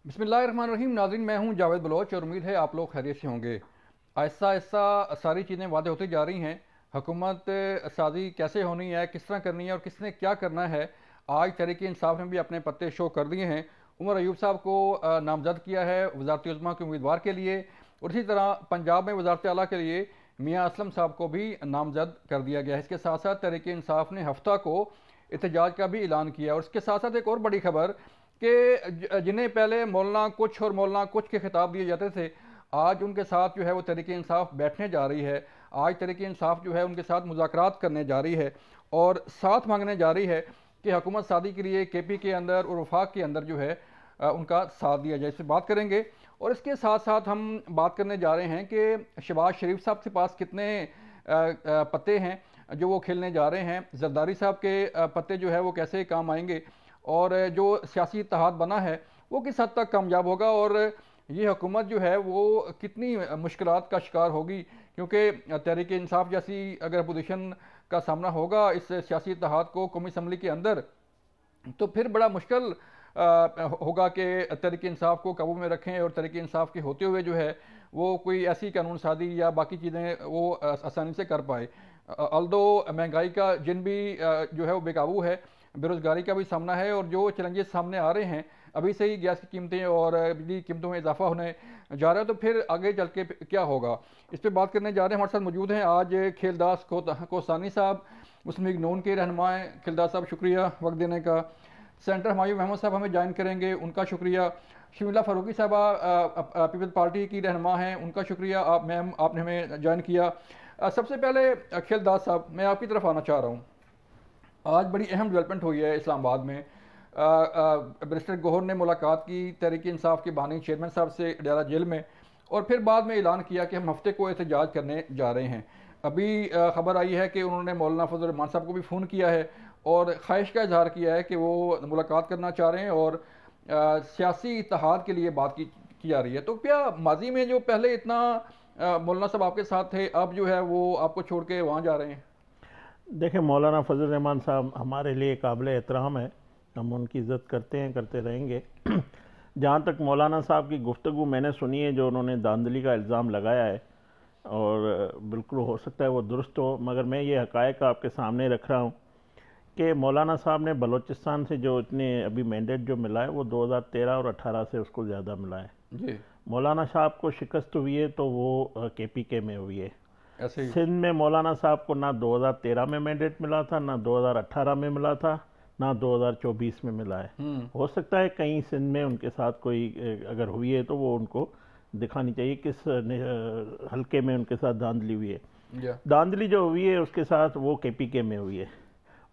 बिस्मिल्लाहिर्रहमानिर्रहीम। नाज़रीन, मैं हूं जावेद बलोच और उम्मीद है आप लोग खैरियत से होंगे। आहिस्ता आहिस्ता सारी चीज़ें वादे होती जा रही हैं। हुकूमत साजी कैसे होनी है, किस तरह करनी है और किसने क्या करना है। आज तहरीक इंसाफ ने भी अपने पत्ते शो कर दिए हैं। उमर अयूब साहब को नामजद किया है वज़ारत उज़्मा के उम्मीदवार के लिए, और इसी तरह पंजाब में वज़ारत आला के लिए मियाँ असलम साहब को भी नामजद कर दिया गया है। इसके साथ साथ तहरीक इंसाफ ने हफ्ता को एहतजाज का भी ऐलान किया। और इसके साथ साथ एक और बड़ी खबर कि जिन्हें पहले मौलाना कुछ और मौलाना कुछ के खिताब दिए जाते थे, आज उनके साथ जो है वो तहरीक इंसाफ बैठने जा रही है। आज तहरीक इंसाफ जो है उनके साथ मुज़ाकरात करने जा रही है और साथ मांगने जा रही है कि हुकूमत सादी के लिए KP के अंदर और वफाक के अंदर जो है उनका साथ दिया जाए। इससे बात करेंगे। और इसके साथ साथ हम बात करने जा रहे हैं कि शहबाज शरीफ साहब के पास कितने पत्ते हैं जो वो खेलने जा रहे हैं। जरदारी साहब के पत्ते जो है वो कैसे काम आएंगे, और जो सियासी इत्तेहाद बना है वो किस हद तक कामयाब होगा, और ये हुकूमत जो है वो कितनी मुश्किलात का शिकार होगी। क्योंकि तहरीक इंसाफ जैसी अगर अपोजिशन का सामना होगा इस सियासी इत्तेहाद को कौमी असम्बली के अंदर, तो फिर बड़ा मुश्किल होगा कि तहरीक इंसाफ को काबू में रखें और तहरीक इंसाफ के होते हुए जो है वो कोई ऐसी कानून साजी या बाकी चीज़ें वो आसानी से कर पाए। अल्दो महंगाई का जिन भी जो है वो बेकाबू है, बेरोज़गारी का भी सामना है, और जो चैलेंजेस सामने आ रहे हैं अभी से ही गैस की कीमतें और बिजली की कीमतों में इजाफा होने जा रहा है, तो फिर आगे चल के क्या होगा, इस पर बात करने जा रहे हैं। हमारे साथ मौजूद हैं आज खेलदास कोसानी साहब, मुस्लिम लीग नून के रहनुमा हैं। खेलदास साहब, शुक्रिया वक्त देने का। सेंटर हमायूं महमूद साहब हमें ज्वाइन करेंगे, उनका शुक्रिया। शमीला फ़ारूकी साहबा पीपल पार्टी की रहनुमा हैं, उनका शुक्रिया आप मैम, आपने हमें ज्वाइन किया। सबसे पहले खेलदास साहब, मैं आपकी तरफ आना चाह रहा हूँ। आज बड़ी अहम डेवलपमेंट हुई है इस्लामाबाद में। बैरिस्टर गौहर ने मुलाकात की तहरीक इंसाफ के बानी चेयरमैन साहब से अडयाला जेल में, और फिर बाद में ऐलान किया कि हम हफ्ते को एहतजाज करने जा रहे हैं। अभी खबर आई है कि उन्होंने मौलाना फजल रहमान साहब को भी फ़ोन किया है और ख्वाहिश का इजहार किया है कि वो मुलाकात करना चाह रहे हैं, और सियासी इत्तेहाद के लिए बात की जा रही है। तो क्या माजी में जो पहले इतना मौलाना साहब आपके साथ थे, अब जो है वो आपको छोड़ के वहाँ जा रहे हैं? देखें, मौलाना फजल रहमान साहब हमारे लिए काबिल एहतराम है, हम उनकी इज़्ज़त करते हैं, करते रहेंगे। जहाँ तक मौलाना साहब की गुफ्तगू मैंने सुनी है, जो उन्होंने धांधली का इल्ज़ाम लगाया है, और बिल्कुल हो सकता है वो दुरुस्त हो, मगर मैं ये हक़ाइक़ आपके सामने रख रहा हूँ कि मौलाना साहब ने बलूचिस्तान से जो इतने अभी मैंडेट जो मिला है वो 2013 और 18 से उसको ज़्यादा मिला है। जी, मौलाना साहब को शिकस्त हुई है तो वो KPK में हुई है। ऐसे ही। सिंध में मौलाना साहब को ना 2013 में मैंडेट मिला था, ना 2018 में मिला था, ना 2024 में मिला है। हो सकता है कहीं सिंध में उनके साथ कोई अगर हुई है तो वो उनको दिखानी चाहिए किस हल्के में उनके साथ धांधली हुई है। या धांधली जो हुई है उसके साथ वो KPK में हुई है,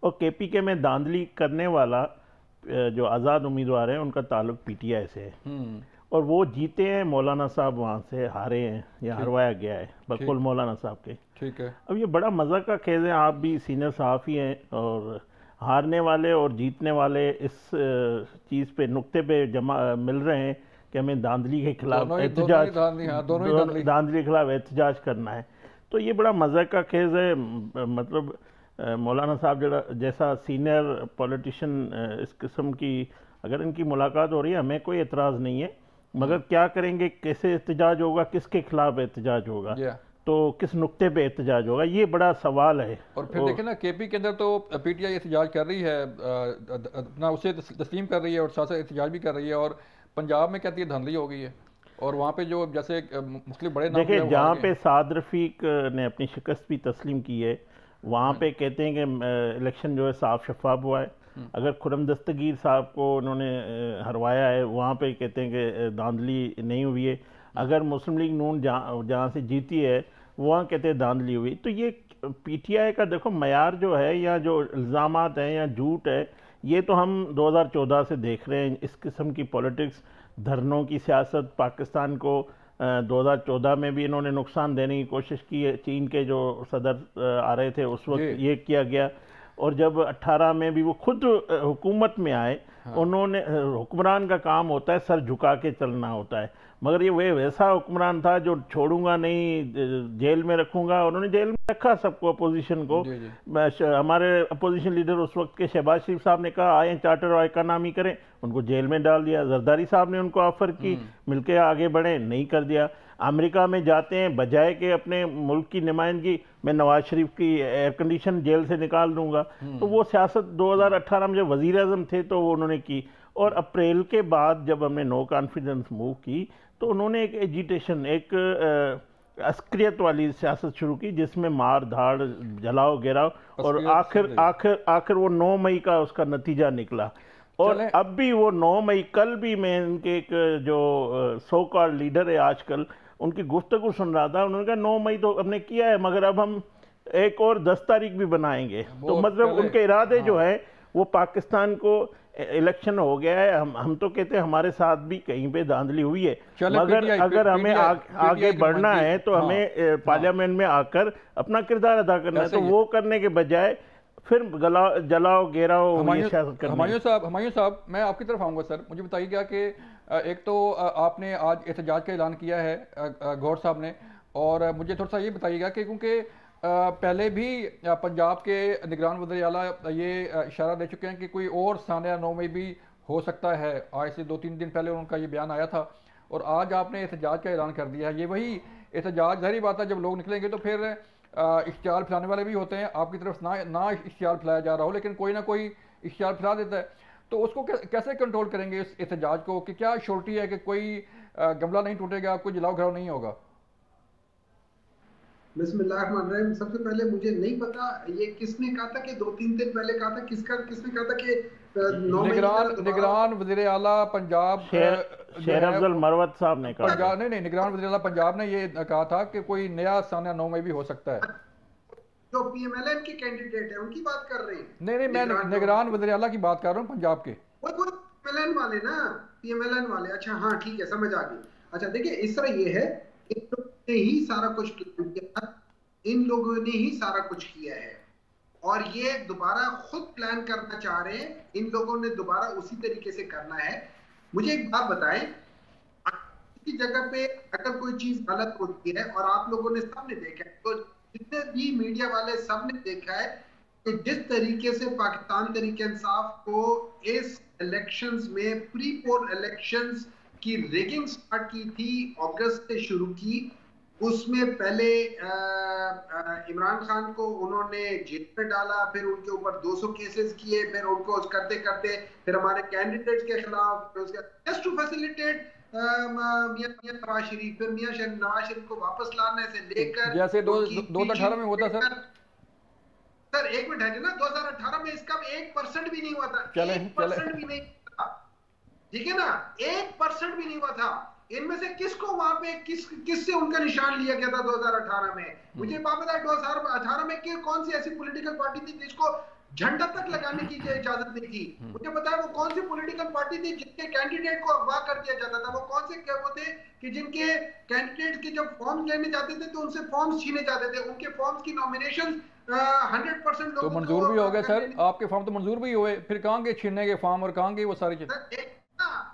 और KPK में धांधली करने वाला जो आज़ाद उम्मीदवार हैं उनका ताल्लुक PTI से है, और वो जीते हैं। मौलाना साहब वहाँ से हारे हैं या ठीक। हरवाया गया है बकौल ठीक। मौलाना साहब के। ठीक है। अब ये बड़ा मज़ा का खेल है, आप भी सीनियर सहाफ़ी हैं, और हारने वाले और जीतने वाले इस चीज़ पे नुक्ते पे जमा मिल रहे हैं कि हमें धांधली के खिलाफ दोनों ही एहतजाज, धांधली, हाँ, दोनों ही धांधली। धांधली के खिलाफ एहतजाज करना है। तो ये बड़ा मज़ा का खेल है। मतलब मौलाना साहब जैसा सीनियर पॉलिटिशियन इस किस्म की अगर इनकी मुलाकात हो रही है, हमें कोई एतराज़ नहीं है, मगर क्या करेंगे, कैसे एहतजाज होगा, किसके खिलाफ एहतजाज होगा, या तो किस नुक्ते पे एहतजाज होगा, ये बड़ा सवाल है। और फिर देखें ना, KP के अंदर तो PTI एहतजाज कर रही है, ना उसे तस्लीम कर रही है और साथ साथ एहतजाज भी कर रही है, और पंजाब में कहती है धांधली हो गई है, और वहाँ पे जो जैसे मुख्तलिफ बड़े नाम जो देखिए, है वो हार जहाँ गए पे हैं। साद रफ़ीक ने अपनी शिकस्त भी तस्लीम की है, वहाँ हाँ पे जी। कहते हैं कि इलेक्शन जो है साफ शफाफ हुआ है। अगर खुरम दस्तगीर साहब को उन्होंने हरवाया है, वहाँ पे कहते हैं कि धांधली नहीं हुई है। अगर मुस्लिम लीग नून जहाँ जहाँ से जीती है वहाँ कहते हैं धांधली हुई। तो ये PTI का देखो मयार जो है, या जो इल्ज़ामात हैं या झूठ है, ये तो हम 2014 से देख रहे हैं। इस किस्म की पॉलिटिक्स, धरनों की सियासत, पाकिस्तान को 2014 में भी इन्होंने नुकसान देने की कोशिश की है। चीन के जो सदर आ रहे थे उस जी। वक्त ये किया गया, और जब 18 में भी वो खुद हुकूमत में आए उन्होंने हुक्मरान का काम होता है सर झुका के चलना होता है, मगर ये वैसा हुक्मरान था जो छोड़ूंगा नहीं, जेल में रखूंगा। उन्होंने जेल में रखा सबको, अपोजिशन को। जी जी। हमारे अपोजिशन लीडर उस वक्त के शहबाज शरीफ साहब ने कहा आए चार्टर और इकोनॉमी करें, उनको जेल में डाल दिया। जरदारी साहब ने उनको ऑफर की मिलके आगे बढ़े, नहीं कर दिया। अमेरिका में जाते हैं, बजाय के अपने मुल्क की नुमाइंदगी मैं नवाज शरीफ की एयर कंडीशन जेल से निकाल दूंगा। तो वो सियासत 2018 में जब वजीर आजम थे तो वो उन्होंने की। और अप्रैल के बाद जब हमने नो कॉन्फिडेंस मूव की तो उन्होंने एक एजिटेशन, एक अस्क्रियत वाली सियासत शुरू की, जिसमें मार धाड़, जलाओ गिराओ, और आखिर आखिर आखिर वो 9 मई का उसका नतीजा निकला। और अब भी वो 9 मई, कल भी मैं इनके एक जो सो कॉल्ड लीडर है आजकल, उनकी गुफ्तगू सुन रहा था। उन्होंने कहा 9 मई तो हमने किया है, मगर अब हम एक और 10 तारीख भी बनाएंगे। तो मतलब उनके इरादे जो है वो पाकिस्तान को, इलेक्शन हो गया है, हम तो कहते हैं हमारे साथ भी कहीं पे धांधली हुई है, मगर अगर हमें आगे बढ़ना है तो हमें पार्लियामेंट में आकर अपना किरदार अदा करना है। तो वो करने के बजाय फिर जलाओ घेराओ हुमायूं साहब, मैं आपकी तरफ आऊंगा सर। मुझे बताइएगा कि एक तो आपने आज एहतजाज का ऐलान किया है गौहर साहब ने, और मुझे थोड़ा सा ये बताइएगा कि क्योंकि पहले भी पंजाब के निगरान वज़ीर आला ये इशारा दे चुके हैं कि कोई और सानिया 9 मई भी हो सकता है। आज से 2-3 दिन पहले उनका ये बयान आया था, और आज आपने एहतजाज का ऐलान कर दिया है। ये वही एहतजाज, ज़ाहिर बात है जब लोग निकलेंगे तो फिर इश्तिहार फैलाने वाले भी होते हैं। आपकी तरफ ना इश्तिहार फैलाया जा रहा हो, लेकिन कोई ना कोई इश्तिहार फैला देता है। तो उसको कैसे कंट्रोल करेंगे इस एहतजाज को, कि क्या श्योरिटी है कि कोई गमला नहीं टूटेगा, कोई जलाओ घराव नहीं होगा? बिस्मिल्लाहिर्रहमानिर्रहीम। सबसे पहले मुझे नहीं पता ये किसने कहा था कि 2-3 दिन पहले कहा था, किसने कहा था कि निगरान वज़ीर आला पंजाब शेर अफजल मरवत साहब ने कहा। पंजाब नहीं, निगरान वज़ीर आला पंजाब ने ये कहा था कि कोई नया सानिया 9 मई भी हो सकता है। जो पीएमएलएन के कैंडिडेट है उनकी बात कर रहे हैं? नहीं, मैं निगरान वज़ीर आला की बात कर रहा हूँ, पंजाब के। वो पीएमएलएन वाले ना, पीएमएलएन वाले। अच्छा हाँ ठीक है, समझ आ गई। अच्छा देखिए, इस तरह ये है, इन लोगों ने ही सारा कुछ किया, इन लोगों ने ही सारा कुछ किया है, और ये दोबारा खुद प्लान करना चाह रहे हैं। इन लोगों ने दोबारा उसी तरीके से करना है। मुझे एक बात बताएं, किसी जगह पे अगर कोई चीज गलत होती है, और आप लोगों ने सबने देखा है, तो जितने भी मीडिया वाले सबने देखा है कि जिस तरीके से पाकिस्तान तहरीक इंसाफ को इस इलेक्शंस में, प्री पोल इलेक्शंस की रिगिंग स्टार्ट की थी, अगस्त से शुरू की। उसमें पहले इमरान खान को उन्होंने जेल में डाला, फिर उनके ऊपर 200 केसेस किए, फिर उनको करते करते फिर हमारे कैंडिडेट्स के खिलाफ, जस्ट टू फैसिलिटेट मियां नवाज शरीफ, फिर मियां नवाज शरीफ को वापस लाने से लेकर, जैसे 2018 में होता सर एक मिनट है ना, 2018 में इसका 1% भी नहीं हुआ था। 1% भी नहीं था, ठीक है ना, 1% भी नहीं हुआ था। इनमें से किसको वहां पे किससे उनका निशान लिया गया था 2018 में? मुझे पता है 2018 में कौन सी ऐसी पॉलिटिकल पार्टी थी जिसको झंडा तक लगाने की इजाजत नहीं थी? मुझे पता है वो कौन सी पॉलिटिकल पार्टी थी जिनके कैंडिडेट को अगवा कर दिया जाता था। वो कौन से वो थे कि जिनके कैंडिडेट के जब फॉर्म लेने जाते थे तो उनसे फॉर्म्स छीने जाते थे, उनके फॉर्म्स की नॉमिनेशन 100% तो मंजूर भी हो गए सर, आपके फॉर्म तो मंजूर भी हुए, फिर कहां के छीनने के फॉर्म और कहां के वो सारी चीजें?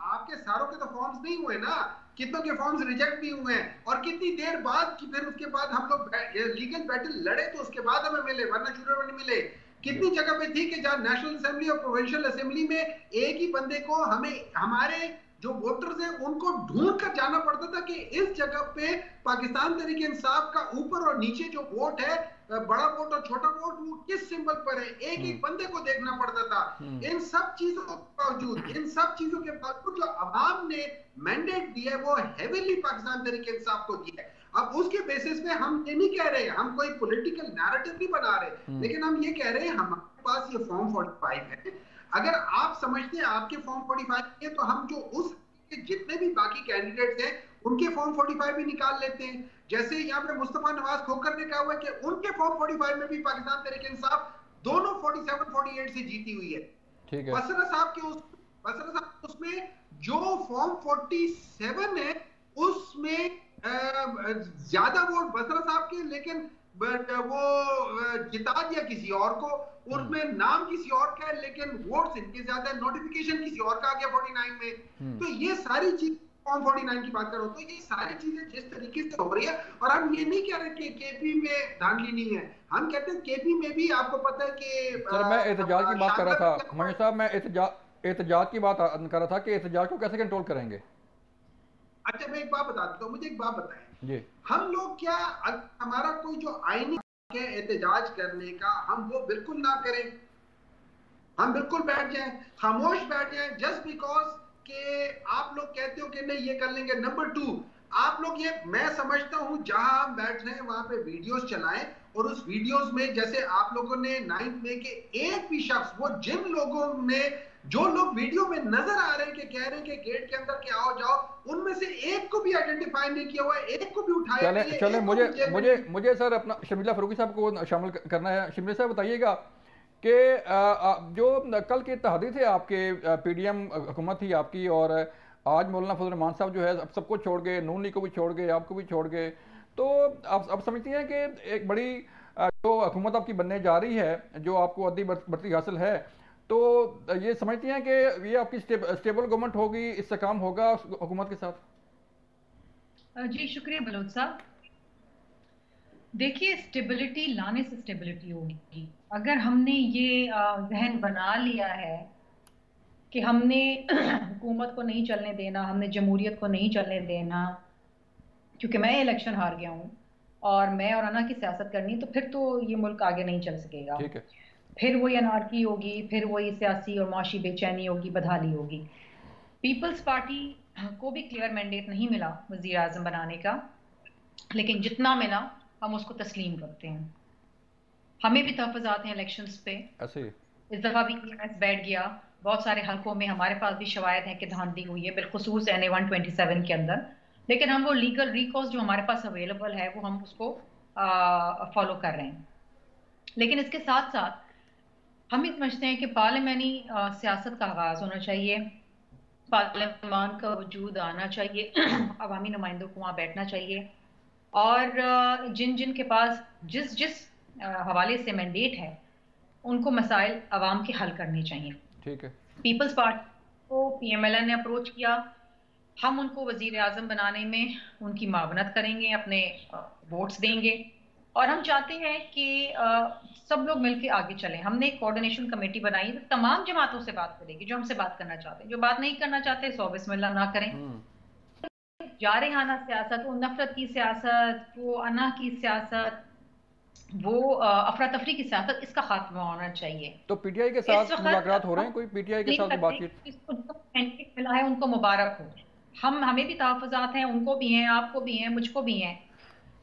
आपके सारों के तो फॉर्म्स नहीं हुए ना, कितनों के फॉर्म्स रिजेक्ट भी हुए हैं, और कितनी देर बाद कि फिर उसके बाद हम लोग लीगल बैटल लड़े तो उसके बाद हमें मिले, वरना शुरू में नहीं मिले। कितनी जगह पे थी कि जहां नेशनल असेंबली और प्रोविंशियल असेंबली में एक ही बंदे को हमारे जो वोटर्स हैं उनको ढूंढ कर जाना पड़ता था कि इस जगह पे पाकिस्तान तहरीक इंसाफ का ऊपर और नीचे जो वोट है, बड़ा वोट और छोटा वोट, वो किस सिंबल पर है, एक एक बंदे को देखना पड़ता था। इन सब चीजों के बावजूद जो अवाम ने मैंडेट दिया है वो हेवीली पाकिस्तान तहरीक इंसाफ को दिया है। अब उसके बेसिस पे हम ये नहीं कह रहे, हम कोई पॉलिटिकल नैरेटिव नहीं बना रहे, लेकिन हम ये कह रहे हैं हमारे पास ये फॉर्म 45 है। अगर आप समझते हैं आपके फॉर्म 45 है, तो हम जो उस जितने भी बाकी कैंडिडेट्स हैं उनके फॉर्म 45 भी निकाल लेते हैं। जैसे यहाँ पे मुस्तफा नवाज खोकर ने कहा हुआ है कि उनके फॉर्म 45 में भी पाकिस्तान तहरीक इंसाफ दोनों 47-48 से जीती हुई है। ठीक है। बसरा साहब उसमें जो फॉर्म 47 है उसमें ज्यादा वोट बसरा साहब के, लेकिन वो जिता दिया किसी और को, उसमें नाम किसी और का है लेकिन वोट्स इनके ज्यादा, नोटिफिकेशन किसी और का आ गया 49 में। तो ये सारी चीज फॉर्म 49 की बात कर रहा हूं, तो ये सारी चीजें जिस तरीके से हो रही है, और हम ये नहीं कह रहे कि केपी में धांधली नहीं है, हम कहते हैं केपी में भी आपको पता है कि सर मैं एहतजाज की बात कर रहा था हुमायूं साहब, मैं एहतजाज की बात कर रहा था कि एहतजाज को कैसे कंट्रोल करेंगे। अच्छा मैं एक बात बता देता हूँ, मुझे एक बात बताएं जी। हम लोग क्या, हमारा कोई जो आईनी है एहतजाज करने का, हम वो बिल्कुल ना करें, हम बिल्कुल बैठ जाएं, खामोश बैठ जाएं, जस्ट बिकॉज कि आप लोग कहते हो कि नहीं ये कर लेंगे। नंबर 2, आप लोग ये, मैं समझता हूं जहां हम बैठ रहे हैं वहां पे वीडियोस चलाएं, और उस वीडियोस में जैसे आप लोगों ने 9 मई के एक भी शख्स, वो जिन लोगों ने, जो लोग वीडियो में नजर आ रहे हैं कि कह रहे हैं कि गेट के अंदर के आओ जाओ, उनमें से एक को भी आइडेंटिफाई नहीं किया हुआ है, एक को भी उठाया नहीं है, चले एक को भी जेल में मुझे मुझे सर अपना शर्मिला फारूकी साहब को शामिल करना है। शर्मिला साहब बताइएगा कि जो कल के इत्तेहादी थे आपके, पीडीएम हुकूमत थी आपकी, और आज मौलाना फजल रहमान साहब जो है सबको छोड़ गए, नून लीग को भी छोड़ गए, आपको भी छोड़ गए, तो आप समझती हैं कि एक बड़ी जो हुकूमत आपकी बनने जा रही है, जो आपको अद्दी बढ़ती हासिल है, तो ये समझती हैं कि ये आपकी स्टेबल गवर्नमेंट होगी, इससे काम होगा हुकूमत के साथ? जी शुक्रिया बलोच साहब। देखिए, स्टेबिलिटी लाने से स्टेबिलिटी होगी। अगर हमने ये जहन बना लिया है कि हमने हुकूमत को नहीं चलने देना, हमने जमहूरियत को नहीं चलने देना, क्योंकि मैं इलेक्शन हार गया हूँ और मैं और अना की सियासत करनी, तो फिर तो ये मुल्क आगे नहीं चल सकेगा। ठीक है। फिर वही अनारकी होगी, फिर वही सियासी और माशी बेचैनी होगी, बदहाली होगी। पीपल्स पार्टी को भी क्लियर मैंडेट नहीं मिला वजीर आजम बनाने का, लेकिन जितना मिला हम उसको तस्लीम करते हैं। हमें भी तहफ़्फ़ुज़ात हैं इलेक्शंस पे, ऐसे इस दफ़ा भी EMS बैठ गया, बहुत सारे हलकों में हमारे पास भी शवायद हैं कि धांधली हुई है, बिलखुसूस NA 127 के अंदर, लेकिन हम वो लीगल रिकॉर्स जो हमारे पास अवेलेबल है वो हम उसको फॉलो कर रहे हैं। लेकिन इसके साथ साथ हम ये समझते हैं कि पार्लियामानी सियासत का आगाज़ होना चाहिए, पार्लियामान का वजूद आना चाहिए, अवामी नुमाइंदों को वहाँ बैठना चाहिए, और जिन जिन के पास जिस जिस हवाले से मैंडेट है उनको मसाइल अवाम के हल करने चाहिए। ठीक है। पीपल्स पार्टी को PMLN ने अप्रोच किया, हम उनको वजीर आजम बनाने में उनकी मावनत करेंगे, अपने वोट्स देंगे, और हम चाहते हैं कि सब लोग मिलकर आगे चलें। हमने एक कोऑर्डिनेशन कमेटी बनाई है, तमाम जमातों से बात करेगी जो हमसे बात करना चाहते हैं, जो बात नहीं करना चाहते सौ बिस्मिल्लाह ना करें। जारहाना सियासत, वो नफरत की सियासत, वो अना की सियासत, वो अफरा तफरी की सियासत, इसका खात्मा होना चाहिए। तो पीटीआई के साथ मुलाकात हो रहे हैं, कोई पीटीआई के साथ बातचीत? मैंडेट मिला है उनको मुबारक हो। हमें भी तहफ़्फ़ुज़ात हैं, उनको भी हैं, आपको भी हैं, मुझको भी हैं।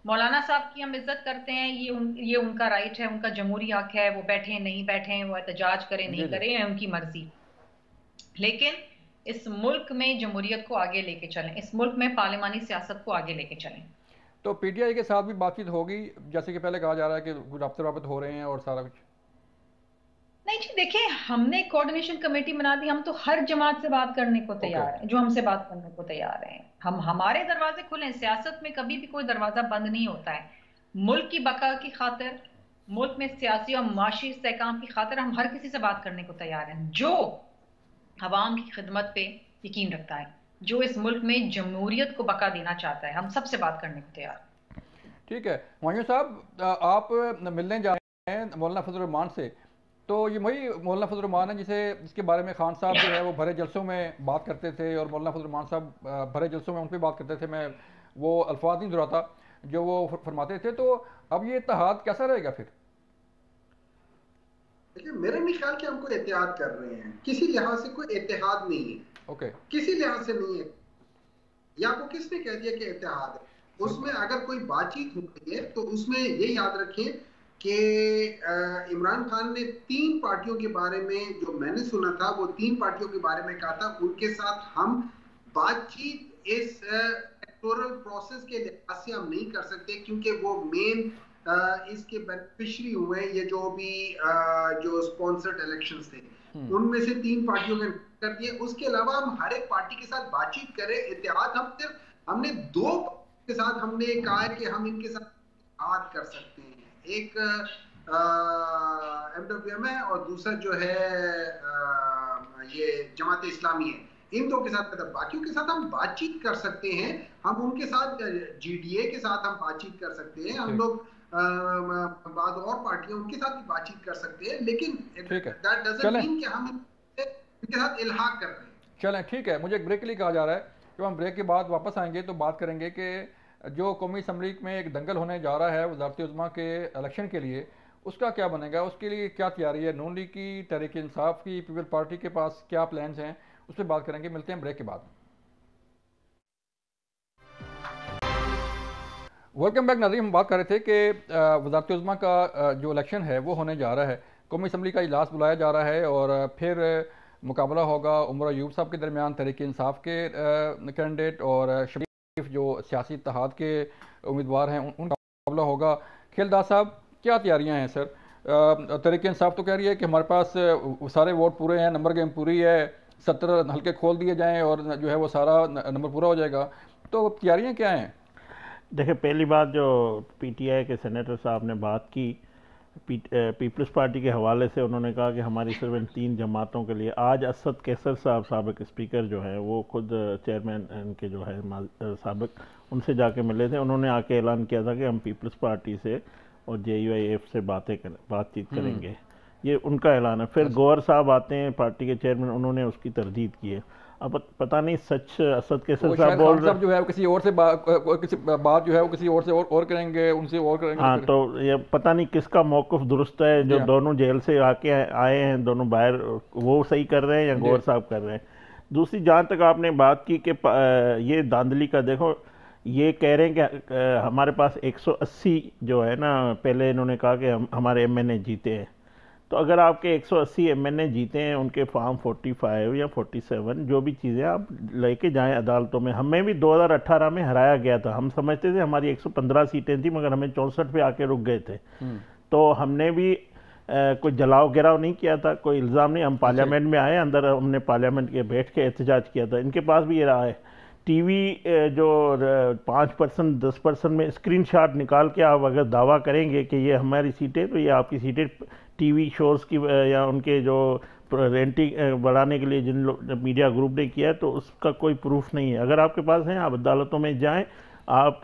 मौलाना साहब की हम इज्जत करते हैं, ये उनका राइट है, उनका जमहूरी हक है, वो बैठे नहीं बैठे, वो एहतजाज करें नहीं करें, है उनकी मर्जी। लेकिन इस मुल्क में जमहूरियत को आगे लेके चलें, इस मुल्क में पार्लियामानी सियासत को आगे लेके चलें। तो पीटीआई के साथ भी बातचीत होगी, जैसे कि पहले कहा जा रहा है कि राब्ते हो रहे हैं और सारा कुछ? नहीं जी, देखिए, हमने कोऑर्डिनेशन कमेटी बना दी, हम तो हर जमात से बात करने को तैयार हैं, जो हमसे बात करने को तैयार हैं। हमारे दरवाजे खुले हैं, सियासत में कभी भी कोई दरवाजा बंद नहीं होता है। मुल्क की बका की खातिर, मुल्क में सियासी और माशी इस्तेहकाम की खातिर हम हर किसी से बात करने को तैयार हैं, जो अवाम की खिदमत पे यकीन रखता है, जो इस मुल्क में जमहूरियत को बका देना चाहता है, हम सबसे बात करने को तैयार हैं। ठीक है। हुमायूं साहब, आप मिलने जा रहे हैं मौलाना फजल रहमान से, तो ये वही मौलाना फजल रहमान है जिसके बारे में खान साहब जो है वो भरे जलसों में बात करते थे, और मौलाना फजल रहमान साहब भरे जलसों में उन पर बात करते थे, मैं वो अल्फाज नहीं दोहराता जो वो फरमाते थे। तो अब ये इत्तेहाद कैसा रहेगा फिर? देखिए, मेरा नहीं ख्याल कि हम कोई एहतियात कर रहे हैं, किसी लिहाज से कोई एहतियात नहीं है। ओके। किसी लिहाज से नहीं है। या आपको किसने कह दिया कि एहतियात है? उसमें अगर कोई बातचीत हो रही है तो उसमें ये याद रखें कि इमरान खान ने 3 पार्टियों के बारे में, जो मैंने सुना था, वो 3 पार्टियों के बारे में कहा था उनके साथ हम बातचीत इस इलेक्टोरल प्रोसेस के लिहाज से हम नहीं कर सकते, क्योंकि वो मेन इसके बेनिफिशियरी हुए, ये जो भी जो स्पॉन्सर्ड इलेक्शंस थे उनमें से 3 पार्टियों ने कर दिए। उसके अलावा हम हर एक पार्टी के साथ बातचीत करें, इत्तेहाद हमने 2 के साथ हमने कहा है कि हम इनके साथ बात कर सकते हैं। एक MWM है और दूसरा जो है ये जमात इस्लामी है। इन दो के साथ, मतलब बाकियों के साथ हम बातचीत कर सकते हैं, हम उनके साथ GDA के साथ हम बातचीत कर सकते हैं, हम लोग बाद और पार्टियां उनके साथ भी बातचीत कर सकते हैं, लेकिन दैट डजंट मीन कि हम इनके साथ इल्हाक कर रहे हैं। चलें, ठीक है, मुझे एक ब्रेक के लिए कहा जा रहा है। जब हम ब्रेक के बाद वापस आएंगे तो बात करेंगे कि जो कौमी असम्बली में एक दंगल होने जा रहा है वज़ारत उज़्मा के इलेक्शन के लिए, उसका क्या बनेगा, उसके लिए क्या तैयारी है, नून लीग की, तहरीक इंसाफ की, पीपल पार्टी के पास क्या प्लान्स हैं, उस पर बात करेंगे। मिलते हैं ब्रेक के बाद। वेलकम बैक नाज़रीन। हम बात कर रहे थे कि वज़ारत उज़्मा का जो इलेक्शन है वो होने जा रहा है, कौमी असम्बली का इजलास बुलाया जा रहा है और फिर मुकाबला होगा उमर अयूब साहब के दरमियान, तहरीक इंसाफ के कैंडिडेट और शरीफ जो सियासी इत्तेहाद के उम्मीदवार हैं उनका मुकाबला होगा। खिलदार साहब, क्या तैयारियां हैं सर? तहरीक इंसाफ तो कह रही है कि हमारे पास सारे वोट पूरे हैं, नंबर गेम पूरी है, 70 हल्के खोल दिए जाएँ और जो है वो सारा नंबर पूरा हो जाएगा, तो तैयारियाँ क्या हैं? देखिए, पहली बात जो PTI के सेनेटर साहब ने बात की पीपल्स पार्टी के हवाले से, उन्होंने कहा कि हमारी सिर्फ इन 3 जमातों के लिए। आज असद कैसर साहब साबिक स्पीकर जो है वो खुद चेयरमैन इनके जो है साबिक, उनसे जाके मिले थे। उन्होंने आके ऐलान किया था कि हम पीपल्स पार्टी से और JUIF से बातचीत करेंगे, ये उनका ऐलान है। फिर गौहर साहब आते हैं पार्टी के चेयरमैन, उन्होंने उसकी तरदीद की है। अब पता नहीं सच असद कैसर साहब बोल रहे जो है वो किसी और से किसी बात जो है वो किसी और से और करेंगे, उनसे और करेंगे। हाँ, तो ये पता नहीं किसका मौक़िफ़ दुरुस्त है, जो दोनों जेल से आके आए हैं, दोनों बाहर, वो सही कर रहे हैं या गौहर साहब कर रहे हैं। दूसरी, जहाँ तक आपने बात की कि ये धांधली का, देखो ये कह रहे हैं कि हमारे पास 180 जो है ना, पहले इन्होंने कहा कि हमारे MNA जीते हैं, तो अगर आपके 180 MNA जीते हैं, उनके फॉर्म 45 या 47 जो भी चीज़ें आप लेके जाएं अदालतों में। हमें भी 2018 में हराया गया था, हम समझते थे हमारी 115 सीटें थी, मगर हमें 64 पे आके रुक गए थे। तो हमने भी कोई जलाओ गिराव नहीं किया था, कोई इल्ज़ाम नहीं। हम पार्लियामेंट में आए, अंदर हमने पार्लियामेंट के बैठ के एहतजाज किया था। इनके पास भी ये रहा है, TV जो 5% 10% में स्क्रीनशॉट निकाल के आप अगर दावा करेंगे कि ये हमारी सीटें, तो ये आपकी सीटें TV शोज़ की या उनके जो रेंटिंग बढ़ाने के लिए जिन मीडिया ग्रुप ने किया है, तो उसका कोई प्रूफ नहीं है। अगर आपके पास है, आप अदालतों में जाएं, आप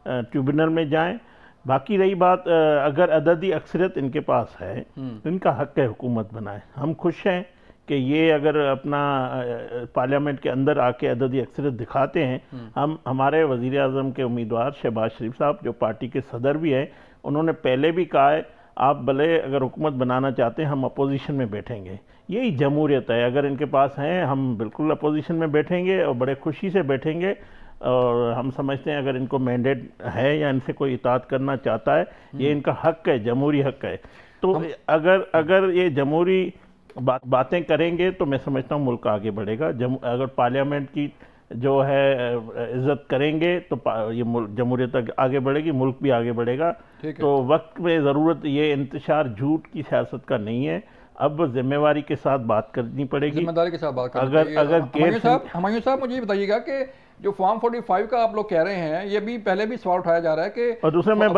ट्रिब्यूनल में जाएं। बाकी रही बात, अगर अददी अक्सरियत इनके पास है तो इनका हक है हुकूमत बनाए। हम खुश हैं कि ये अगर अपना पार्लियामेंट के अंदर आके अददी अक्सरियत दिखाते हैं। हमारे वज़ीर आज़म के उम्मीदवार शहबाज शरीफ साहब, जो पार्टी के सदर भी हैं, उन्होंने पहले भी कहा है, आप भले अगर हुकूमत बनाना चाहते हैं, हम अपोजिशन में बैठेंगे। यही जमहूरियत है। अगर इनके पास हैं, हम बिल्कुल अपोजिशन में बैठेंगे और बड़े खुशी से बैठेंगे। और हम समझते हैं अगर इनको मैंडेट है या इनसे कोई इताअत करना चाहता है, ये इनका हक है, जमहूरी हक है। तो अगर ये जमहूरी बातें करेंगे तो मैं समझता हूँ मुल्क आगे बढ़ेगा। अगर पार्लियामेंट की जो है इज्जत करेंगे तो ये जमहूरियत आगे बढ़ेगी, मुल्क भी आगे बढ़ेगा। तो वक्त में ज़रूरत ये इंतशार झूठ की सियासत का नहीं है, अब जिम्मेवारी के साथ बात करनी पड़ेगी, जिम्मेदारी के साथ बात करनी पड़ेगी। अगर हमायूं साहब मुझे बताइएगा कि जो फॉर्म 45 का आप लोग कह रहे हैं, ये भी पहले भी सवाल उठाया जा रहा है कि, और दूसरा मैं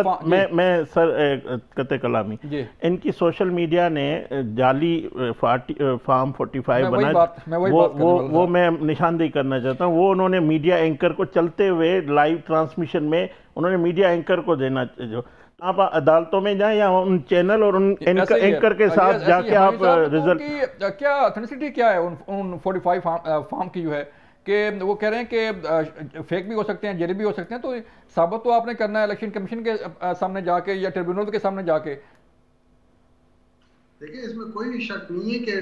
सर कते कलामी, इनकी सोशल मीडिया ने जाली फॉर्म 45 बनाया, वो मैं निशानदेही करना चाहता हूँ। वो उन्होंने मीडिया एंकर को चलते हुए लाइव ट्रांसमिशन में उन्होंने मीडिया एंकर को देना, जो आप अदालतों में जाएं या उन चैनल और उन एंकर के साथ जाके आप रिजल्ट, क्या ऑथेंटिसिटी क्या है उन 45 फॉर्म की जो है कि वो कह रहे हैं कि फेक भी हो सकते हैं, जेली भी हो सकते हैं, तो साबित तो आपने करना है इलेक्शन कमीशन के सामने जाके या ट्रिब्यूनल के सामने जाके। देखिए, इसमें कोई भी शक नहीं है कि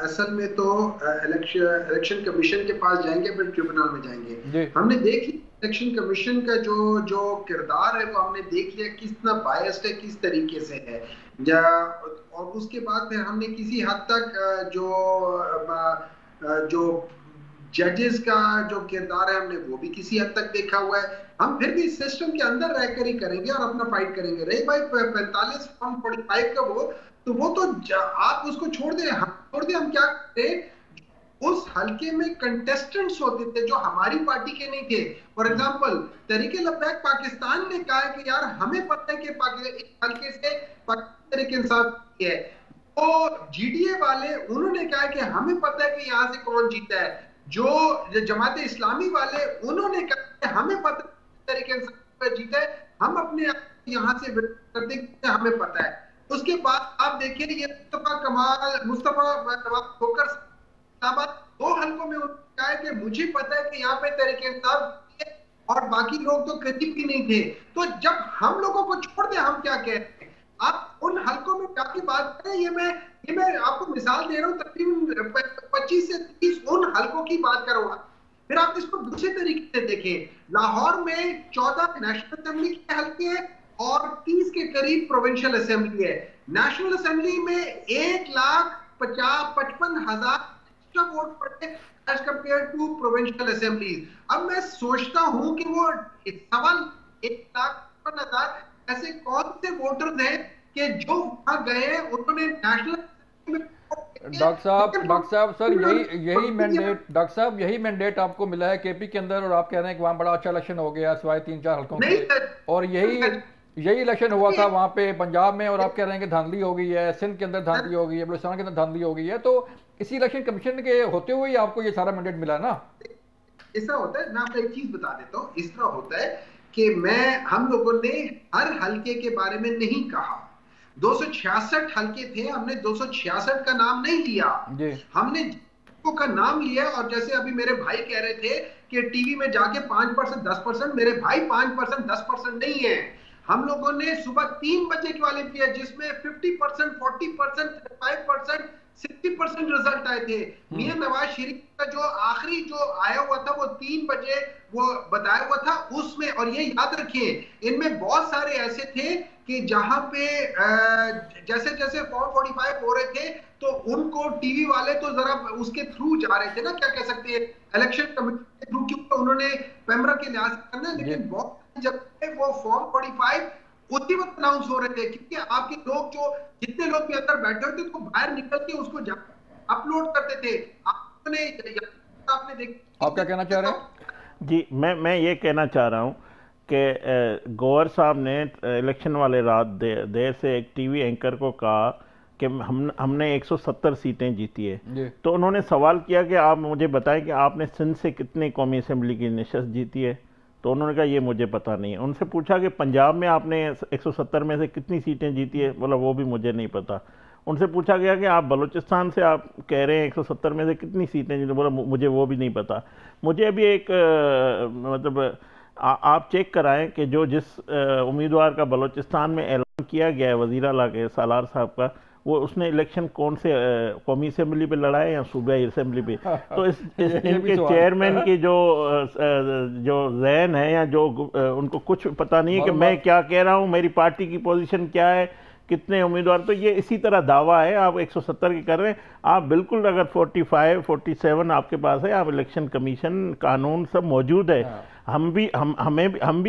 असल में तो इलेक्शन कमीशन के पास जाएंगे, फिर ट्रिब्यूनल में जाएंगे। हमने देख लिया इलेक्शन कमीशन का जो किरदार है, वो हमने देख लिया कितना बायस्ड है, किस तरीके से है। और उसके बाद फिर हमने किसी हद तक जो जजेस का जो किरदार है, हमने वो भी किसी हद तक देखा हुआ है। हम फिर भी सिस्टम के अंदर रहकर ही करेंगे और अपना फाइट करेंगे। रही भाई 45 फॉर्म 45 का वो तो आप उसको छोड़ दें, हम क्या करें, उस हलके में कंटेस्टेंट्स होते थे जो हमारी पार्टी के नहीं थे। फॉर एग्जांपल तहरीक लब्बैक पाकिस्तान ने कहा है कि यार हमें पता है कि इस हलके से तहरीक इंसाफ है, तो जीडीए वाले उन्होंने कहा कि हमें पता है कि यहाँ से कौन जीता है। जो जमात इस्लामी वाले उन्होंने कहा कि हमें पता है तहरीक इंसाफ जीता है, हम अपने यहाँ से करते हमें पता है। उसके बाद आप देखिए ये मुस्तफा खोकर दो हलकों में उन्होंने कहा है कि मुझे पता है कि यहाँ पे तहरीक इंसाफ और बाकी लोग तो करीब भी नहीं थे। तो जब हम लोगों को छोड़ दे हम क्या कहते हैं, आप उन हलकों में क्या की बात करें। ये मैं आपको मिसाल दे रहा हूँ, तकरीबन 25 से 30 उन हलकों की बात करूंगा। फिर आप इसको दूसरे तरीके से देखें, लाहौर में 14 नेशनल असेंबली के हलके हैं और 30 के करीब प्रोविंशियल असेंबली है। नेशनल असेंबली में 1,55,000 एक्स्ट्रा वोट पड़े as compared to provincial assemblies. अब मैं सोचता हूं कि वो 1,55,000 ऐसे कौन से वोटर्स हैं कि जो वहां गए हैं, उन्होंने नेशनल डॉक्टर साहब सर यही मैंडेट डॉक्टर साहब यही मैंडेट आपको मिला है केपी के अंदर, और आप कह रहे हैं कि वहां बड़ा अच्छा इलेक्शन हो गया सिवाय 3-4 हलकों के, और यही इलेक्शन हुआ था वहां पे पंजाब में, और आप कह रहे हैं कि धांधली हो गई है, सिंध के अंदर धांधली हो गई है, बलूचिस्तान के अंदर धांधली हो गई है। तो इसी इलेक्शन कमीशन के होते हुए आपको ये सारा मैंडेट मिला ना? ऐसा होता है, मैं आपको एक चीज बता देता हूँ। इस तरह होता है कि हम लोगों ने हर हलके के बारे में नहीं कहा। 266 हलके थे, हमने 266 का नाम नहीं लिया, हमने का नाम लिया। और जैसे अभी मेरे भाई कह रहे थे कि टीवी में जाके 5% 10%, मेरे भाई 5% 10% नहीं है। हम लोगों ने सुबह 3 बजे की वाली किया जिसमें 50%, 40%, 35%, 60% रिजल्ट आए थे। मियां नवाज शरीफ का जो आखिरी जो आया हुआ था वो 3 बजे वो बताया हुआ था उसमें। और ये याद रखिए, इनमें बहुत सारे ऐसे थे कि जहां पे जैसे जैसे फॉर्म 45 हो रहे थे तो उनको टीवी वाले तो जरा उसके थ्रू जा रहे थे ना, क्या कह सकते हैं, इलेक्शन कमेटी के थ्रू, क्योंकि उन्होंने पैमरा के लिहाज करना। लेकिन बहुत जब वो फॉर्म 45 उसी वक्त अनाउंस हो रहे थे, क्योंकि आपके लोग जो जितने लोग भी अंदर बैठे होते तो बाहर निकल के उसको अपलोड करते थे। आपने देखा, आप क्या कहना चाह रहे हैं? जी मैं ये कहना चाह रहा हूँ कि गौहर साहब ने इलेक्शन वाले रात देर से एक टीवी एंकर को कहा कि हमने 170 सीटें जीती है। तो उन्होंने सवाल किया कि आप मुझे बताएं कि आपने सिंध से कितनी कौमी असेंबली की नशस्त जीती है। तो उन्होंने कहा ये मुझे पता नहीं है। उनसे पूछा कि पंजाब में आपने 170 में से कितनी सीटें जीती है, बोला वो भी मुझे नहीं पता। उनसे पूछा गया कि आप बलूचिस्तान से आप कह रहे हैं 170 में से कितनी सीटें जीती, बोला मुझे वो भी नहीं पता। मुझे अभी एक मतलब आप चेक कराएं कि जिस उम्मीदवार का बलूचिस्तान में ऐलान किया गया है वज़ीर आला के सालार साहब का, वो उसने इलेक्शन कौन से कौमी असेंबली पे लड़ा है या सूबाई असेंबली पे। तो इनके चेयरमैन की जो जहन है या जो उनको कुछ पता नहीं है कि मैं क्या कह रहा हूँ, मेरी पार्टी की पोजीशन क्या है, कितने उम्मीदवार। तो ये इसी तरह दावा है, आप 170 की कर रहे हैं। आप बिल्कुल अगर 45 47 आपके पास है, आप इलेक्शन कमीशन कानून सब मौजूद है। हम भी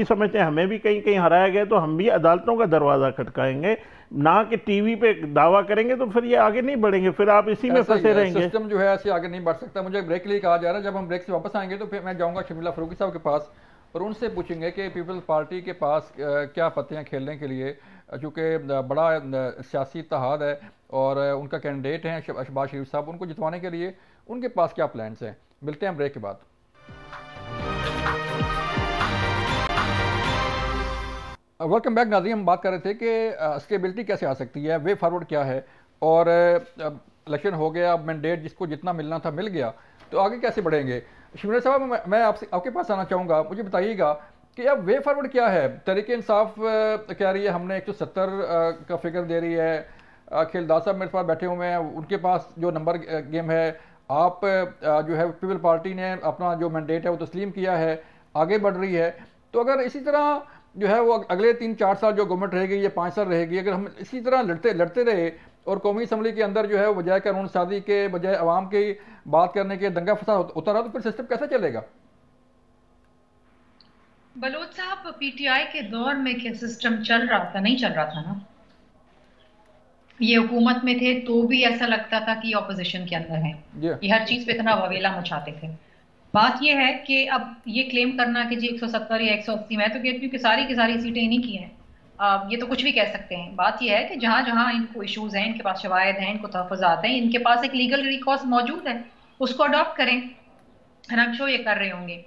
समझते हैं हमें भी कहीं कहीं हराया गया, तो हम भी अदालतों का दरवाज़ा खटकाएंगे, ना कि टीवी पे दावा करेंगे। तो फिर ये आगे नहीं बढ़ेंगे, फिर आप इसी में फंसे रहेंगे। सिस्टम जो है ऐसे आगे नहीं बढ़ सकता। मुझे ब्रेक के लिए कहा जा रहा है, जब हम ब्रेक से वापस आएंगे तो फिर मैं जाऊंगा शर्मिला फरूकी साहब के पास और उनसे पूछेंगे कि पीपल्स पार्टी के पास क्या पत्तियां खेलने के लिए, चूँकि बड़ा सियासी इत्तेहाद है और उनका कैंडिडेट हैं शहबाज शरीफ साहब, उनको जितवाने के लिए उनके पास क्या प्लान्स हैं। मिलते हैं ब्रेक के बाद। वेलकम बैक नाज़रीन। हम बात कर रहे थे कि स्टेबिलिटी कैसे आ सकती है, वे फॉरवर्ड क्या है, और इलेक्शन हो गया, मैंडेट जिसको जितना मिलना था मिल गया, तो आगे कैसे बढ़ेंगे। शर्मिला साहब, मैं आपके पास आना चाहूँगा, मुझे बताइएगा कि अब वे फॉरवर्ड क्या है। तहरीक इंसाफ कह रही है हमने 170 का फिगर दे रही है। खिलदार साहब मेरे पास बैठे हुए हैं, उनके पास जो नंबर गेम है। आप जो है पीपल पार्टी ने अपना जो मैंडेट है वो तस्लीम किया है, आगे बढ़ रही है। तो अगर इसी तरह जो है वो अगले 3-4 साल जो गवर्नमेंट रहेगी या 5 साल रहेगी, अगर हम इसी तरह लड़ते रहे और कौमी असम्बली के अंदर जो है बजाय कानून साजी के, बजाय अवाम की बात करने के दंगा फसाद होता रहा, तो फिर सिस्टम कैसे चलेगा। बलोच साहब, पीटीआई के दौर में क्या सिस्टम चल रहा था? नहीं चल रहा था ना। ये हुकूमत में थे तो भी ऐसा लगता था कि ऑपोजिशन के अंदर है, ये हर चीज पे इतना ववेला मचाते थे। बात ये है कि अब ये क्लेम करना कि जी 170 या 180, मैं तो कहती हूँ कि सारी की सारी सीटें इन्हीं की हैं। ये तो कुछ भी कह सकते हैं। बात ये है कि जहां जहां इनको इश्यूज हैं, इनके पास शवायद हैं, इनको तहफ़्फ़ुज़ात हैं, इनके पास एक लीगल रिकॉर्स मौजूद है, उसको अडॉप्ट करें। हम शो ये कर रहे होंगे।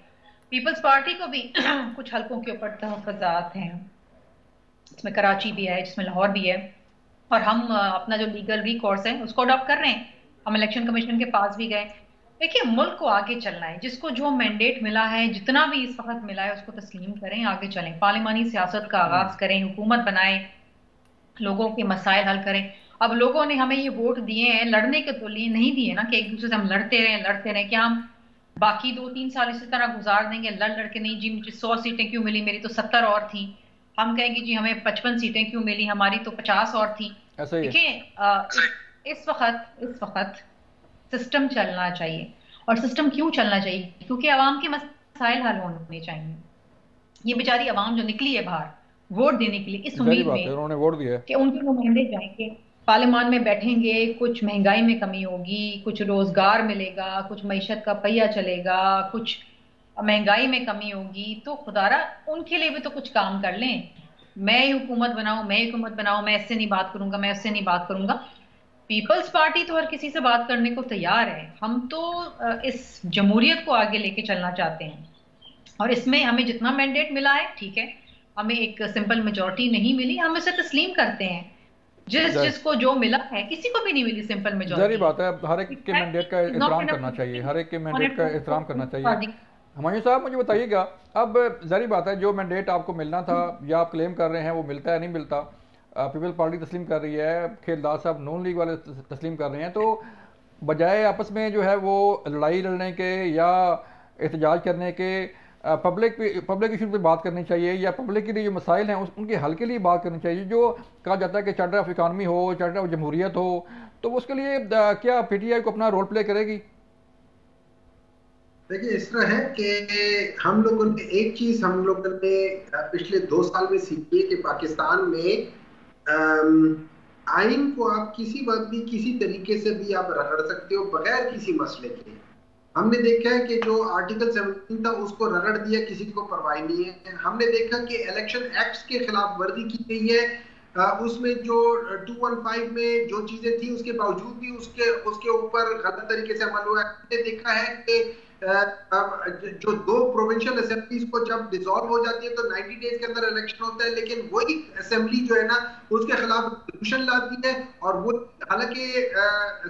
पीपल्स पार्टी को भी कुछ हलकों के ऊपर तहफ़्फ़ुज़ात हैं, इसमें कराची भी है, जिसमें लाहौर भी है, और हम अपना जो लीगल रिकॉर्स है उसको अडॉप्ट कर रहे हैं। हम इलेक्शन कमीशन के पास भी गए। देखिए, मुल्क को आगे चलना है, जिसको जो मैंडेट मिला है, जितना भी इस वक्त मिला है, उसको तस्लीम करें, आगे चलें, पार्लिमानी सियासत का आगाज करें, हुकूमत बनाएं, लोगों के मसाइल हल करें। अब लोगों ने हमें ये वोट दिए हैं, लड़ने के तो लिए नहीं दिए ना कि एक दूसरे से हम लड़ते रहें। क्या हम बाकी 2-3 साल इसी तरह गुजार देंगे लड़ लड़ के? नहीं जी, मुझे 100 सीटें क्यों मिली, मेरी तो 70 और थी। हम कहेंगे जी हमें 55 सीटें क्यों मिली, हमारी तो 50 और थी। ऐसा ही है। देखिए, इस वक्त सिस्टम चलना चाहिए। और सिस्टम क्यों चलना चाहिए? क्योंकि आवाम के मसाइल हल होने चाहिए। ये बेचारी आवाम जो निकली है बाहर वोट देने के लिए, इस जाहिर उम्मीद बात है, में उन्होंने वोट दिया है। कि उनके नुमाइंदे जाएंगे, पार्लियामान में बैठेंगे, कुछ महंगाई में कमी होगी, कुछ रोजगार मिलेगा, कुछ मईशत का पहिया चलेगा, कुछ महंगाई में कमी होगी, तो खुदारा उनके लिए भी तो कुछ काम कर लें। मैं ही हुकूमत बनाऊं, मैं इससे नहीं बात करूंगा, मैं उससे नहीं बात करूंगा। पीपल्स पार्टी तो हर किसी से बात करने को तैयार है। हम तो इस जमहूरियत को आगे लेके चलना चाहते हैं, और इसमें हमें जितना मैंडेट मिला है ठीक है, हमें एक सिंपल मेजोरिटी नहीं मिली, हम इसे तस्लीम करते हैं। जिसको जो मिला है, किसी को भी नहीं मिली सिंपल जाहिर मेजोरिटी। बात है, हर एक के मैंडेट का एहतराम करना चाहिए, हर एक के मैंडेट का एहतराम करना चाहिए। हुमायूं साहब, मुझे बताइएगा, अब जाहिर बात है जो मैंडेट आपको मिलना था या आप क्लेम कर रहे हैं वो मिलता है नहीं मिलता, पीपल पार्टी तस्लीम कर रही है, खेलदार साहब नून लीग वाले तस्लीम कर रहे हैं, तो बजाय आपस में जो है वो लड़ाई लड़ने के या एहतजाज करने के पब्लिक इशू पे बात करनी चाहिए, या पब्लिक के लिए जो मसाइल हैं उनके हल के लिए बात करनी चाहिए। जो कहा जाता है कि चार्टर ऑफ इकानमी हो, चार्टर ऑफ जमहूरियत हो, तो उसके लिए क्या पीटीआई को अपना रोल प्ले करेगी? देखिए, इस तरह है कि हम लोगों ने एक चीज पिछले 2 साल में सीखी है कि पाकिस्तान में आइन को आप किसी बात भी किसी तरीके से भी आप रगड़ सकते हो बगैर किसी मसले के। हमने देखा है कि जो आर्टिकल 17 था उसको रगड़ दिया, किसी को परवाह नहीं है। हमने देखा कि इलेक्शन एक्ट्स के खिलाफ वर्जी की गई है, उसमें जो 215 में जो चीजें थी उसके बावजूद भी उसके ऊपर गलत तरीके से अमल हुआ है। हमने देखा है कि जो 2 प्रोविंशियल असेंबलीज को जब डिसॉल्व हो जाती है तो 90 डेज के अंदर इलेक्शन होता है, लेकिन वही असेंबली जो है ना उसके खिलाफ रेजोल्यूशन लाती है, और वो हालांकि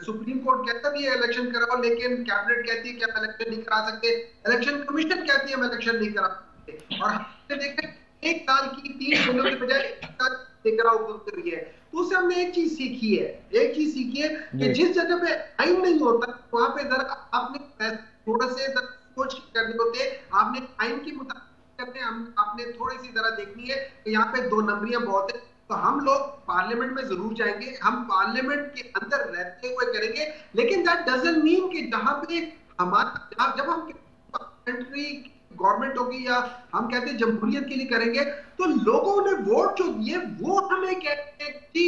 सुप्रीम कोर्ट कहता भी है इलेक्शन कराओ, लेकिन कैबिनेट कहती है कि हम इलेक्शन नहीं करा सकते, इलेक्शन कमीशन कहती है हम इलेक्शन नहीं करा सकते। और हमने देखा 1 साल की 3 महीनों की बजाय 1 साल करी है। तो उससे हमने एक चीज सीखी है कि जिस जगह पे आइन नहीं होता वहां पे जरा आपने थोड़ा से सोच करने होते हैं, आपने आइन के मुताबिक करने, आपने थोड़ी सी जरा देखनी है कि यहाँ पे 2 नंबरियां बहुत है। तो हम लोग पार्लियामेंट में जरूर जाएंगे, हम पार्लियामेंट के अंदर रहते हुए करेंगे, लेकिन दैट डजंट मीन कि जहां पे हमारा जब हम कंट्री गवर्नमेंट होगी या हम कहते हैं जमहूरियत के लिए करेंगे, तो लोगों ने वोट जो दिए वो हमें कहते हैं कि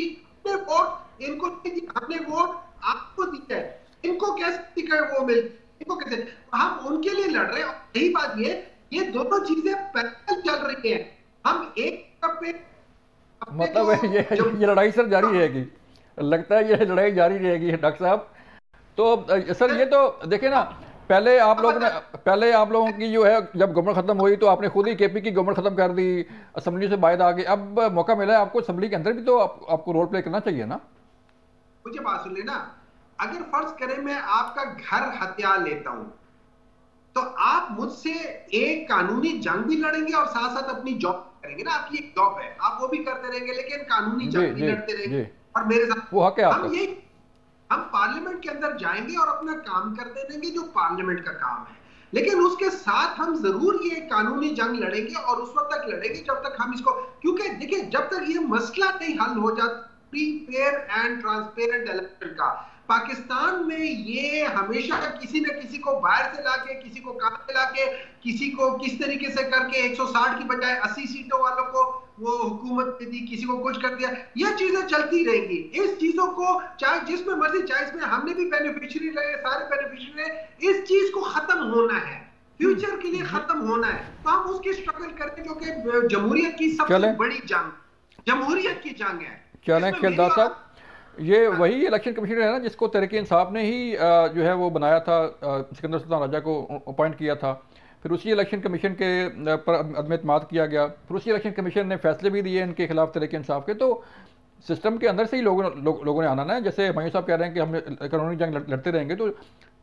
वोट इनको हमने वोट आपको दिया है, इनको कैसे वो मिल, इनको कैसे, हम उनके लिए लड़ रहे हैं। यही बात ये दोनों चीजें पैरेलल चल रही हैं। हम एक तरफ पे मतलब ये लड़ाई सर जारी रहेगी, लगता है ये लड़ाई जारी रहेगी डॉक्टर साहब। तो सर ये तो देखिए ना, पहले आप लोगों की जो है जब गवर्नमेंट खत्म हुई तो आपने खुद ही केपी की गवर्नमेंट खत्म कर दी, असेंबली से बाहर आ गए, अब मौका मिला है आपको असेंबली के अंदर भी तो आपको रोल प्ले करना चाहिए ना। मुझे बात सुन लेना, अगर फर्ज करें मैं आपका घर हथियार लेता हूं तो आप मुझसे एक कानूनी जंग भी लड़ेंगे और साथ साथ अपनी जॉब करेंगे ना, आपकी एक जॉब है, आप वो भी करते रहेंगे, लेकिन कानूनी जंग भी लड़ते रहेंगे और मेरे साथ वो हक है। हम पार्लियामेंट के अंदर जाएंगे और अपना काम करते रहेंगे जो पार्लियामेंट का काम है, लेकिन उसके साथ हम जरूर ये कानूनी जंग लड़ेंगे, और उस वक्त तक लड़ेंगे जब तक हम इसको, क्योंकि देखिए जब तक ये मसला नहीं हल हो जाता free fair and transparent election का, पाकिस्तान में ये हमेशा किसी न किसी को बाहर से लाके, किसी को काम पे लाके, किसी को किस तरीके से करके 160 की बजाय 80 सीटों वालों को वो हुकूमत ने दी, किसी को कुछ कर दिया, ये चीजें चलती रहेंगी। इस चीजों को चाहे जिसमें मर्जी, चाहे इसमें हमने भी बेनिफिशियरी रहे, सारे बेनिफिशियरी रहे, इस चीज को खत्म होना है, फ्यूचर के लिए खत्म होना है। तो हम उसकी स्ट्रगल करें, जो कि जमहूरियत की सबसे बड़ी जंग, जमहूरियत की जंग है। चलें खिलदार साहब, ये वही इलेक्शन कमीशन है ना जिसको तहरीक इंसाफ ने ही जो है वो बनाया था, सिकंदर सुल्तान राजा को अपॉइंट किया था, फिर उसी इलेक्शन कमीशन के पर अदम एतमाद किया गया, फिर उसी इलेक्शन कमीशन ने फैसले भी दिए इनके खिलाफ तहरीक इंसाफ के। तो सिस्टम के अंदर से ही लोगों ने आना ना है। जैसे हुमायूं साहब कह रहे हैं कि हम कानूनी जंग लड़ते रहेंगे, तो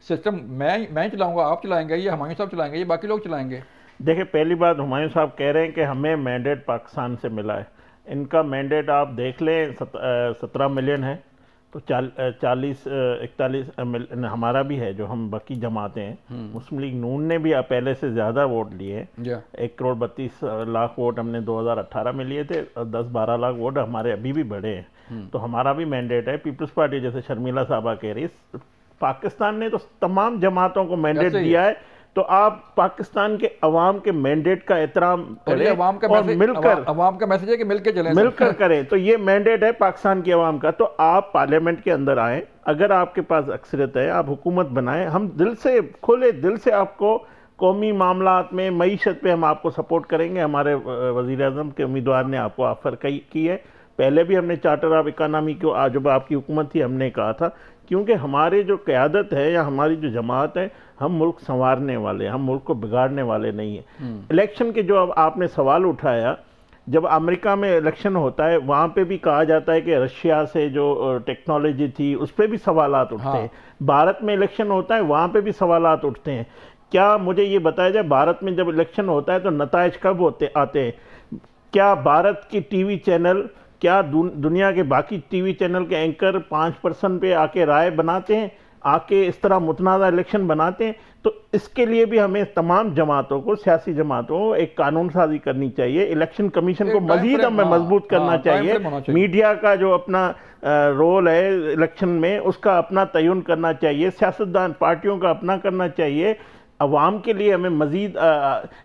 सिस्टम मैं चलाऊंगा, आप चलाएंगे, या हुमायूं साहब चलाएंगे, या बाकी लोग चलाएंगे? देखिए, पहली बात, हुमायूं साहब कह रहे हैं कि हमें मैंडेट पाकिस्तान से मिला है। इनका मैंडेट आप देख लें, 17 मिलियन है, तो 40-41 हमारा भी है, जो हम बाकी जमाते हैं। मुस्लिम लीग नून ने भी पहले से ज़्यादा वोट लिए हैं। 1,32,00,000 वोट हमने 2018 में लिए थे, और 10-12 लाख वोट हमारे अभी भी बढ़े हैं। तो हमारा भी मैंडेट है। पीपल्स पार्टी, जैसे शर्मिला साहबा कह रही, पाकिस्तान ने तो तमाम जमातों को मैंडेट दिया है, तो आप पाकिस्तान के अवाम के मैंडेट का एहतराम करें और मिलकर, अवाम का मैसेज है कि मिलकर चलें, मिलकर करें। तो ये मैंडेट है पाकिस्तान की अवाम का। तो आप पार्लियामेंट के अंदर आएँ, अगर आपके पास अक्सरियत है, आप हुकूमत बनाएं। हम दिल से, खुले दिल से आपको कौमी मामलात में, मईशत पे हम आपको सपोर्ट करेंगे। हमारे वज़ीर-ए-आज़म के उम्मीदवार ने आपको ऑफर की है। पहले भी हमने चार्टर ऑफ इकोनॉमी को, जब आपकी हुकूमत थी, हमने कहा था, क्योंकि हमारे जो क़यादत है या हमारी जो जमात है, हम मुल्क संवारने वाले, हम मुल्क को बिगाड़ने वाले नहीं हैं। इलेक्शन के जो अब आपने सवाल उठाया, जब अमेरिका में इलेक्शन होता है, वहाँ पे भी कहा जाता है कि रशिया से जो टेक्नोलॉजी थी, उस पर भी सवालात उठते हैं। भारत में इलेक्शन होता है, वहाँ पे भी सवालात उठते हैं। क्या मुझे ये बताया जाए, भारत में जब इलेक्शन होता है तो नताइज कब आते हैं? क्या भारत की टीवी चैनल, क्या दुनिया के बाकी टीवी चैनल के एंकर 5% पे आके राय बनाते हैं, आके इस तरह मुतनाज़ा इलेक्शन बनाते हैं? तो इसके लिए भी हमें तमाम जमातों को, सियासी जमातों को एक कानून साजी करनी चाहिए। इलेक्शन कमीशन को मजीद हमें मजबूत करना चाहिए। मीडिया का जो अपना रोल है इलेक्शन में, उसका अपना तयन करना चाहिए। सियासतदान पार्टियों का अपना करना चाहिए। अवाम के लिए हमें मजीद,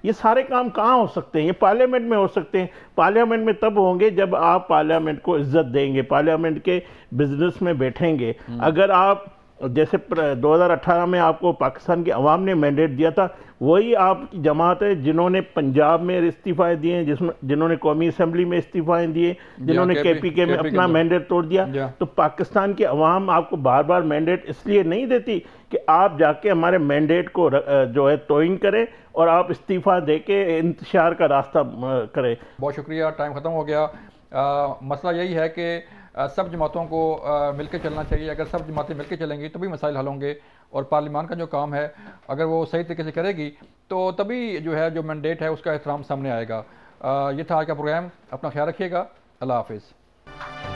ये सारे काम कहाँ हो सकते हैं? ये पार्लियामेंट में हो सकते हैं। पार्लियामेंट में तब होंगे जब आप पार्लियामेंट को इज्जत देंगे, पार्लियामेंट के बिजनेस में बैठेंगे। अगर आप, जैसे 2018 में आपको पाकिस्तान की अवाम ने मैंडेट दिया था, वही आपकी जमात है जिन्होंने पंजाब में इस्तीफ़ा दिए, जिन्होंने कौमी असम्बली में इस्तीफ़ा दिए, जिन्होंने KPK में अपना मैंडेट तोड़ दिया। तो पाकिस्तान की अवाम आपको बार बार मैंडेट इसलिए नहीं देती कि आप जाके हमारे मैंडेट को जो है तोइन करें और आप इस्तीफ़ा दे के इंतशार का रास्ता करें। बहुत शुक्रिया, टाइम ख़त्म हो गया। मसला यही है कि सब जमातों को मिलकर चलना चाहिए। अगर सब जमातें मिलकर चलेंगी तभी मसाइल हल होंगे, और पार्लियामान का जो काम है अगर वो सही तरीके से करेगी तो तभी जो है जो मैंडेट है उसका एहतराम सामने आएगा। ये था आज का प्रोग्राम। अपना ख्याल रखिएगा। अल्लाह हाफिज़।